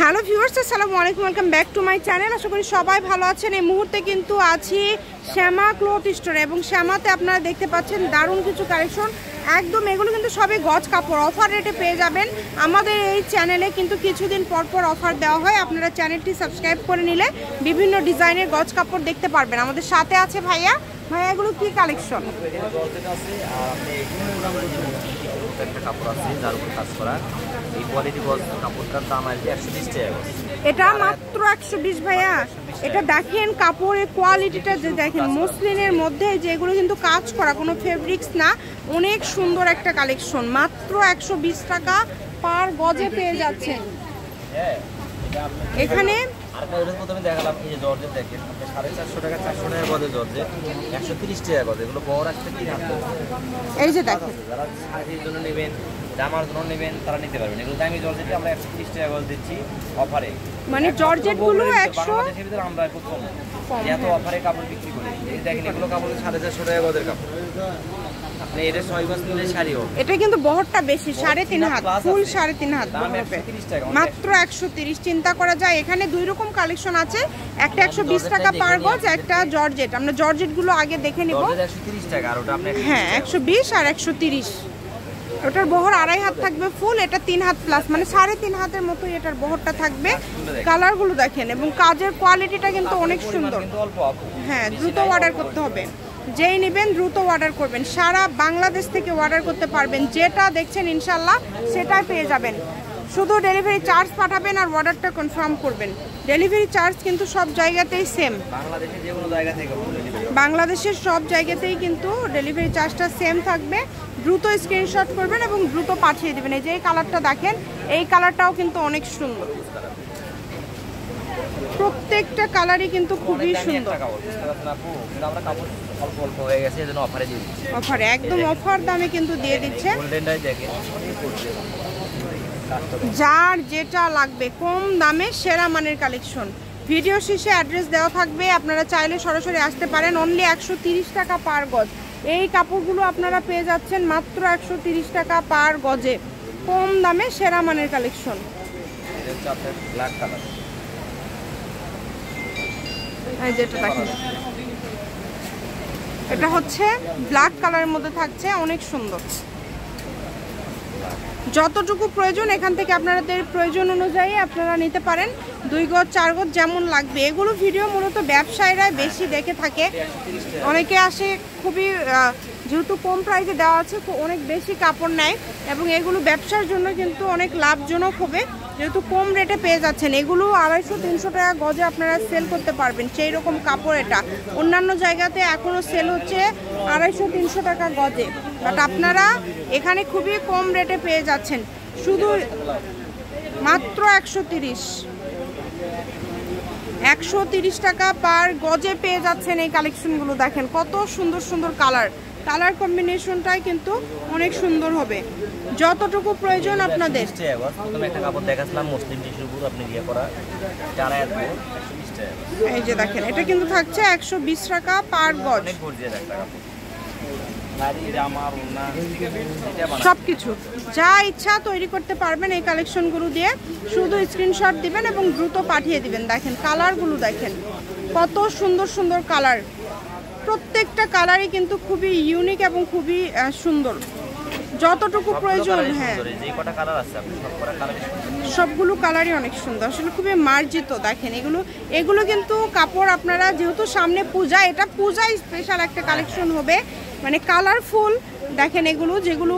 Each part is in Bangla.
হ্যালো ভিউয়ার্স, আসসালামু আলাইকুম, welcome back to my channel. আশা করি সবাই ভালো আছেন। এই মুহূর্তে কিন্তু আছি শ্যামা ক্লথ স্টোরে এবং শ্যামাতে আপনারা দেখতে পাচ্ছেন দারুণ কিছু কালেকশন। একদম এগুলো কিন্তু সবই গজ কাপড়, অফার রেটে পেয়ে যাবেন। আমাদের এই চ্যানেলে কিন্তু কিছুদিন পর পর অফার দেওয়া হয়। আপনারা চ্যানেলটি সাবস্ক্রাইব করে নিলে বিভিন্ন ডিজাইনের গজ কাপড় দেখতে পারবেন। আমাদের সাথে আছে ভাইয়া। ভাইয়া এগুলো কি কালেকশন? এটা মাত্র 120 ভাইয়া। এটা দেখেন কাপড়ের কোয়ালিটিটা, যে দেখেন মসলিনের মধ্যে যেগুলো কিন্তু কাজ করা, কোনো ফেব্রিক্স না, অনেক সুন্দর একটা কালেকশন। মাত্র 120 টাকা পার গজে পেয়ে যাচ্ছেন। এখানে প্রথমে দেখালাম এই যে জর্জেট দেখেন, আপনি 450 টাকা 400 টাকা গজে জর্জেট, 130 টাকা গজে। এগুলো বড় একটা কি দাম? এই যে দেখেন, যারা শাড়ির জন্য নেবেন, জামার জন্য নেবেন, তারা নিতে পারবেন। এগুলো দামি জর্জেটে আমরা 130 টাকা গজ দিচ্ছি অফারে। মানে জর্জেট গুলো 100 বাংলাদেশের ভিতরে আমরা খুব কম এত অফারে কাপড় বিক্রি করি। এই দেখেন এগুলো কাপড় 450 টাকা গজের কাপড়। আপনি এটা 6 গজ নিলে শাড়িও। এটা কিন্তু বহরটা বেশি, 3.5 হাত, ফুল 3.5 হাত হবে, মাত্র 130। চিন্তা করা যায়। এখানে দুই রকম কালেকশন আছে, একটা 120 টাকা পার গজ, একটা জর্জেট। আমরা জর্জেট গুলো আগে দেখে নিব। 130 টাকা আর ওটা আপনি, হ্যাঁ 120 আর 130। ওটার বহর 2.5 হাত থাকবে ফুল, এটা 3 হাত প্লাস, মানে 3.5 হাতের মতোই এটার বহরটা থাকবে। কালারগুলো দেখেন এবং কাজের কোয়ালিটিটা কিন্তু অনেক সুন্দর। হ্যাঁ, দ্রুত অর্ডার করতে হবে। যেই নেবেন দ্রুত অর্ডার করবেন। সারা বাংলাদেশ থেকে অর্ডার করতে পারবেন। যেটা দেখছেন ইনশাল্লাহ সেটাই পেয়ে যাবেন। শুধু ডেলিভারি চার্জ পাঠাবেন আর অর্ডারটা কনফার্ম করবেন। ডেলিভারি চার্জ কিন্তু সব জায়গাতেই সেম, বাংলাদেশের সব জায়গাতেই কিন্তু ডেলিভারি চার্জটা সেম থাকবে। দ্রুত স্ক্রিনশট করবেন এবং দ্রুত পাঠিয়ে দেবেন। এই যে এই কালারটা দেখেন, এই কালারটাও কিন্তু অনেক সুন্দর। প্রত্যেকটা কালারই কিন্তু খুবই সুন্দর। অফারে একদম অফার দামে কিন্তু দিয়ে দিচ্ছে। যার যেটা লাগবে কম দামে সেরা মানের কালেকশন। ভিডিও শেষে অ্যাড্রেস দেওয়া থাকবে, আপনারা চাইলে সরাসরি আসতে পারেন। অনলি 130 টাকা পার গজ। এই কাপড়গুলো আপনারা পেয়ে যাচ্ছেন মাত্র 130 টাকা পার গজে, কম দামে সেরা মানের কালেকশন। যেটা দেখেন, এটা হচ্ছে ব্ল্যাক কালারের মধ্যে থাকছে, অনেক সুন্দর। যতটুকু প্রয়োজন এখান থেকে আপনাদের প্রয়োজন অনুযায়ী আপনারা নিতে পারেন। 2 গজ 4 গজ যেমন লাগবে। এগুলো ভিডিও মূলত ব্যবসায়ীরা বেশি দেখে থাকে। অনেকে আসে খুবই, যেহেতু কম প্রাইসে দেওয়া আছে, অনেক বেশি কাপড় নেয় এবং এগুলো ব্যবসার জন্য কিন্তু অনেক লাভজনক হবে, যেহেতু কম রেটে পেয়ে যাচ্ছেন। এগুলো 250-300 টাকা গজে আপনারা সেল করতে পারবেন, সেই রকম কাপড় এটা। অন্যান্য জায়গাতে এখনও সেল হচ্ছে 250-300 টাকা গজে, বাট আপনারা এখানে খুবই কম রেটে পেয়ে যাচ্ছেন, শুধু মাত্র 130 টাকা পার গজে পেয়ে যাচ্ছেন। এই কালেকশনগুলো দেখেন কত সুন্দর সুন্দর কালার কম্বিনেশনটাই কিন্তু অনেক সুন্দর হবে। যতটুকু প্রয়োজন আপনাদের। এই যে দেখেন, এটা কিন্তু থাকছে 120 টাকা পার গজ। সবকিছু যা ইচ্ছা তৈরি করতে পারবেন এই কালেকশনগুলো দিয়ে। শুধু স্ক্রিনশট দিবেন এবং দ্রুত পাঠিয়ে দিবেন। দেখেন কালারগুলো দেখেন কত সুন্দর সুন্দর কালার। প্রত্যেকটা কালারই কিন্তু খুবই ইউনিক এবং খুবই সুন্দর। যতটুকু প্রয়োজন, হ্যাঁ সবগুলো কালারই অনেক সুন্দর, আসলে খুবই মার্জিত। দেখেন এগুলো কিন্তু কাপড় আপনারা, যেহেতু সামনে পূজা, এটা পূজায় স্পেশাল একটা কালেকশন হবে, মানে কালারফুল। দেখেন এগুলো যেগুলো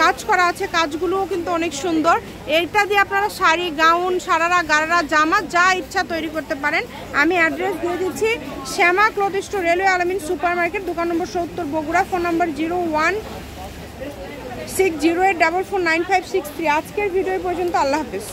কাজ করা আছে, কাজগুলোও কিন্তু অনেক সুন্দর। এটা দিয়ে আপনারা শাড়ি, গাউন, সারারা, গারারা, জামা যা ইচ্ছা তৈরি করতে পারেন। আমি অ্যাড্রেস দিয়ে দিচ্ছি, শ্যামা ক্লথ স্টোর, রেলওয়ে আলামিন সুপার মার্কেট, দোকান নম্বর 70, বগুড়া। ফোন নম্বর 016084495563। আজকের ভিডিও পর্যন্ত। আল্লাহ হাফেজ।